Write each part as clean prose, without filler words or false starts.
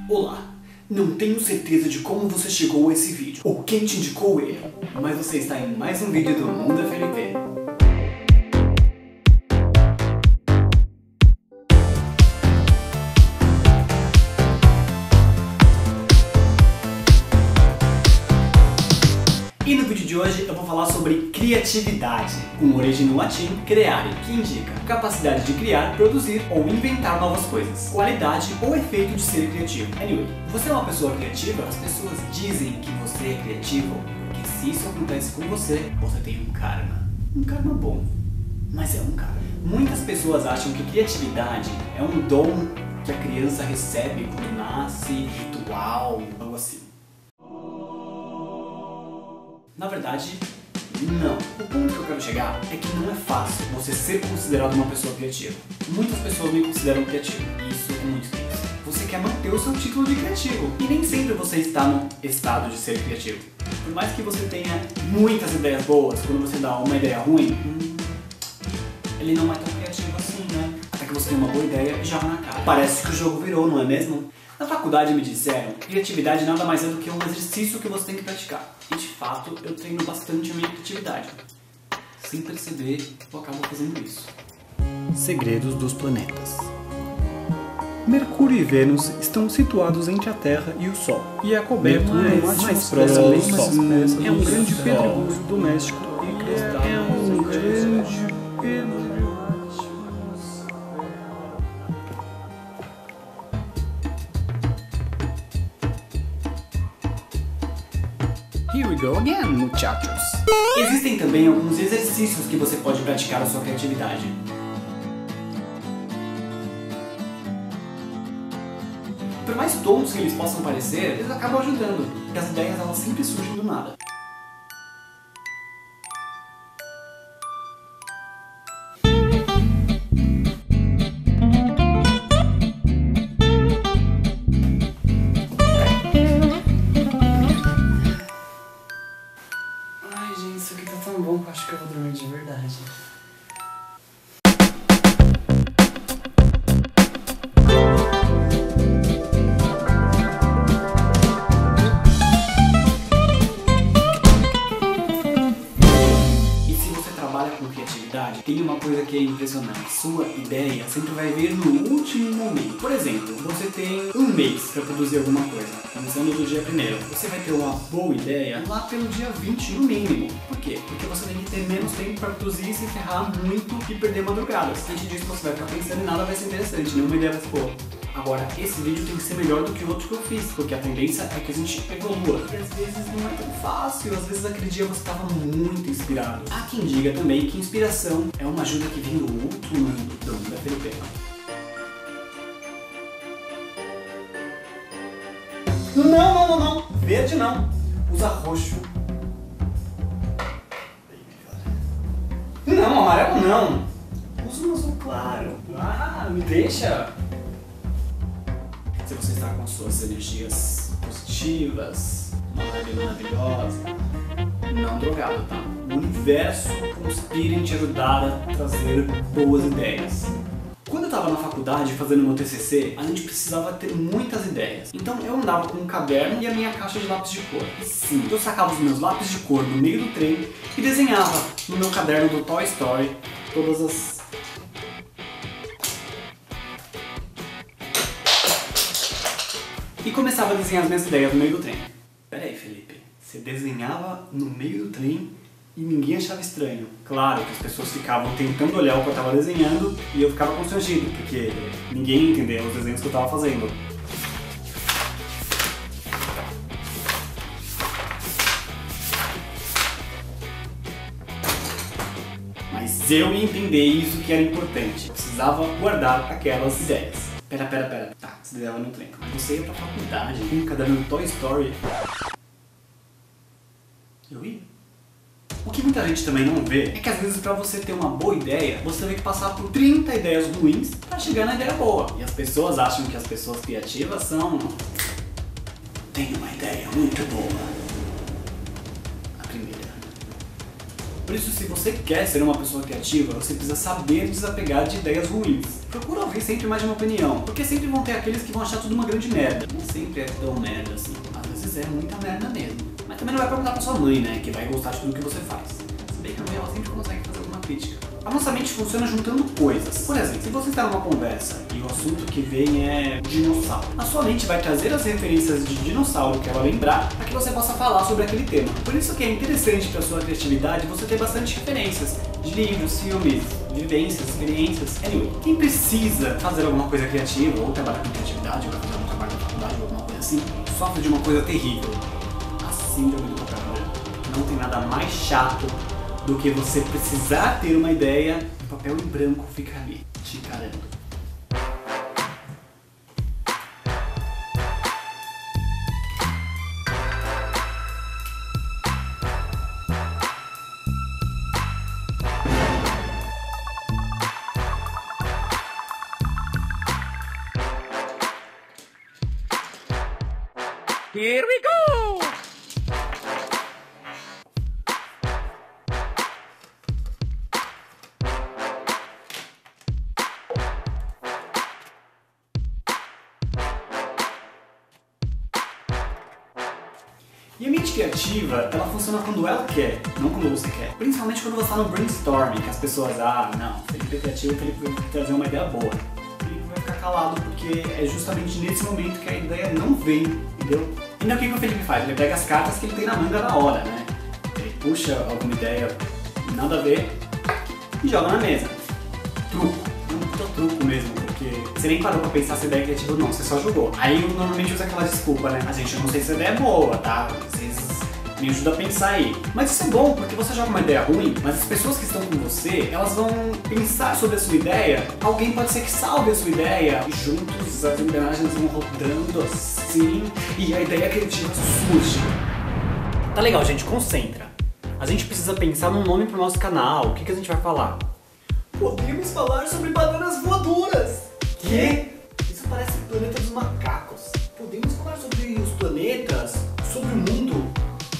Olá, não tenho certeza de como você chegou a esse vídeo, ou quem te indicou ele, mas você está em mais um vídeo do Mundo FLP. E no vídeo de hoje eu vou falar sobre criatividade, com origem no latim creare, que indica capacidade de criar, produzir ou inventar novas coisas, qualidade ou efeito de ser criativo. Anyway, você é uma pessoa criativa? As pessoas dizem que você é criativo porque se isso acontece com você, você tem um karma bom, mas é um karma. Muitas pessoas acham que criatividade é um dom que a criança recebe quando nasce, ritual, algo assim. Na verdade, não. O ponto que eu quero chegar é que não é fácil você ser considerado uma pessoa criativa. Muitas pessoas me consideram criativo, e isso é muito triste. Você quer manter o seu título de criativo, e nem sempre você está no estado de ser criativo. Por mais que você tenha muitas ideias boas, quando você dá uma ideia ruim, ele não é tão criativo assim, né? Até que você tem uma boa ideia e joga na cara. Parece que o jogo virou, não é mesmo? Na faculdade me disseram que criatividade nada mais é do que um exercício que você tem que praticar. E de fato, eu treino bastante a minha criatividade. Sem perceber, eu acabo fazendo isso. Segredos dos planetas. Mercúrio e Vênus estão situados entre a Terra e o Sol. E é coberto mais próximo do Sol. É um grande pedregulho doméstico e cristal. É um grande pedregulho. Here we go again, muchachos. Existem também alguns exercícios que você pode praticar a sua criatividade. Por mais tontos que eles possam parecer, eles acabam ajudando, porque as ideias elas sempre surgem do nada. Isso aqui tá tão bom que eu acho que eu vou dormir de verdade. E se você trabalha com criatividade, tem uma coisa que é impressionante. Sua ideia sempre vai vir no último momento. Por exemplo, você tem um mês para produzir alguma coisa, começando do dia 1º. Você vai ter uma boa ideia lá pelo dia 20 no mínimo. Por quê? Porque você tem que ter menos tempo para produzir, se ferrar muito e perder madrugadas. Antes disso você vai ficar pensando e nada vai ser interessante, nenhuma ideia vai se pôr. Agora, esse vídeo tem que ser melhor do que o outro que eu fiz, porque a tendência é que a gente evolua. E às vezes não é tão fácil, às vezes aquele dia você estava muito inspirado. Há quem diga também que inspiração é uma ajuda que vem do outro mundo, do mundo da FLP. Não! Verde não! Usa roxo. Não, amarelo não! Usa um azul claro. Ah, me deixa! Se você está com suas energias positivas, uma vibe maravilhosa, não drogado, tá? O universo conspira em te ajudar a trazer boas ideias. Quando eu estava na faculdade fazendo meu TCC, a gente precisava ter muitas ideias. Então eu andava com um caderno e a minha caixa de lápis de cor. E sim, eu sacava os meus lápis de cor no meio do trem e desenhava no meu caderno do Toy Story todas as... E começava a desenhar as minhas ideias no meio do trem. Pera aí, Felipe, você desenhava no meio do trem e ninguém achava estranho. Claro que as pessoas ficavam tentando olhar o que eu estava desenhando e eu ficava constrangido, porque ninguém entendeu os desenhos que eu estava fazendo. Mas eu ia entender isso que era importante. Eu precisava guardar aquelas ideias. Pera. Tá, você desenhava no trem. Mas você ia pra faculdade com um caderno do Toy Story. Eu ia. O que muita gente também não vê é que às vezes pra você ter uma boa ideia, você tem que passar por 30 ideias ruins pra chegar na ideia boa. E as pessoas acham que as pessoas criativas são... Tenho uma ideia muito boa. A primeira. Por isso, se você quer ser uma pessoa criativa, você precisa saber desapegar de ideias ruins. Procura ouvir sempre mais de uma opinião, porque sempre vão ter aqueles que vão achar tudo uma grande merda. Nem sempre é tão merda assim, às vezes é muita merda mesmo. Mas também não vai perguntar pra sua mãe, né, que vai gostar de tudo que você faz. Se bem que a mãe ela sempre consegue fazer alguma crítica. A nossa mente funciona juntando coisas. Por exemplo, se você está numa conversa e o assunto que vem é dinossauro, a sua mente vai trazer as referências de dinossauro que ela lembrar para que você possa falar sobre aquele tema. Por isso que é interessante para a sua criatividade você ter bastante referências de livros, filmes, vivências, experiências. Anyway, quem precisa fazer alguma coisa criativa ou trabalhar com criatividade, ou fazer algum trabalho na faculdade ou alguma coisa assim, sofre de uma coisa terrível: a síndrome do papel branco. Não tem nada mais chato do que você precisar ter uma ideia e o papel em branco fica ali, te encarando. Here we go! E a mente criativa, ela funciona quando ela quer, não quando você quer. Principalmente quando você está no brainstorming, que as pessoas, não, Felipe é criativo, Felipe vai trazer uma ideia boa. Felipe vai ficar calado porque é justamente nesse momento que a ideia não vem, entendeu? Então o que o Felipe faz? Ele pega as cartas que ele tem na manga na hora, né? Ele puxa alguma ideia nada a ver e joga na mesa. Truco. Um puta truco mesmo, porque você nem parou pra pensar se a ideia é criativa ou não, você só jogou. Aí eu normalmente uso aquela desculpa, né? Gente, eu não sei se a ideia é boa, tá? Vocês me ajudam a pensar aí. Mas isso é bom, porque você joga uma ideia ruim, mas as pessoas que estão com você, elas vão pensar sobre a sua ideia. Alguém pode ser que salve a sua ideia. E juntos as engrenagens vão rodando assim, e a ideia criativa surge. Tá legal, gente, concentra. A gente precisa pensar num nome pro nosso canal. O que a gente vai falar? Podemos falar sobre bananas voadoras! Quê? Isso parece o planeta dos macacos. Podemos falar sobre os planetas, sobre o mundo.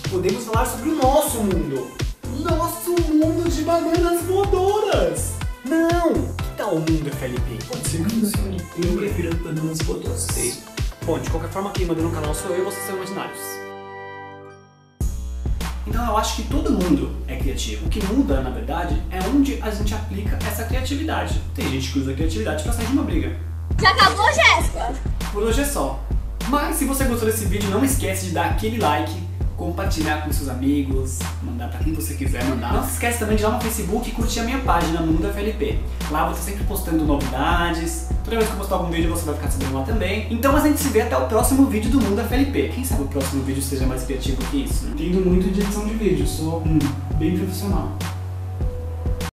Podemos falar sobre o nosso mundo. Nosso mundo de bananas voadoras! Não! Que tal o mundo, FLP? Pode ser que funcione. Eu prefiro bananas voadoras. Sei. Bom, de qualquer forma, quem manda no canal sou eu e vocês são imaginários. Então eu acho que todo mundo é criativo. O que muda, na verdade, é onde a gente aplica essa criatividade. Tem gente que usa a criatividade pra sair de uma briga. Já acabou, Jéssica? Por hoje é só. Mas se você gostou desse vídeo, não esquece de dar aquele like, compartilhar com seus amigos, mandar pra quem você quiser mandar. Não se esquece também de ir lá no Facebook e curtir a minha página Mundo FLP. Lá eu vou estar sempre postando novidades. Toda vez que eu postar algum vídeo você vai ficar sabendo lá também. Então a gente se vê até o próximo vídeo do Mundo FLP. Quem sabe o próximo vídeo seja mais criativo que isso, né? Entendo muito de edição de vídeo, sou bem profissional.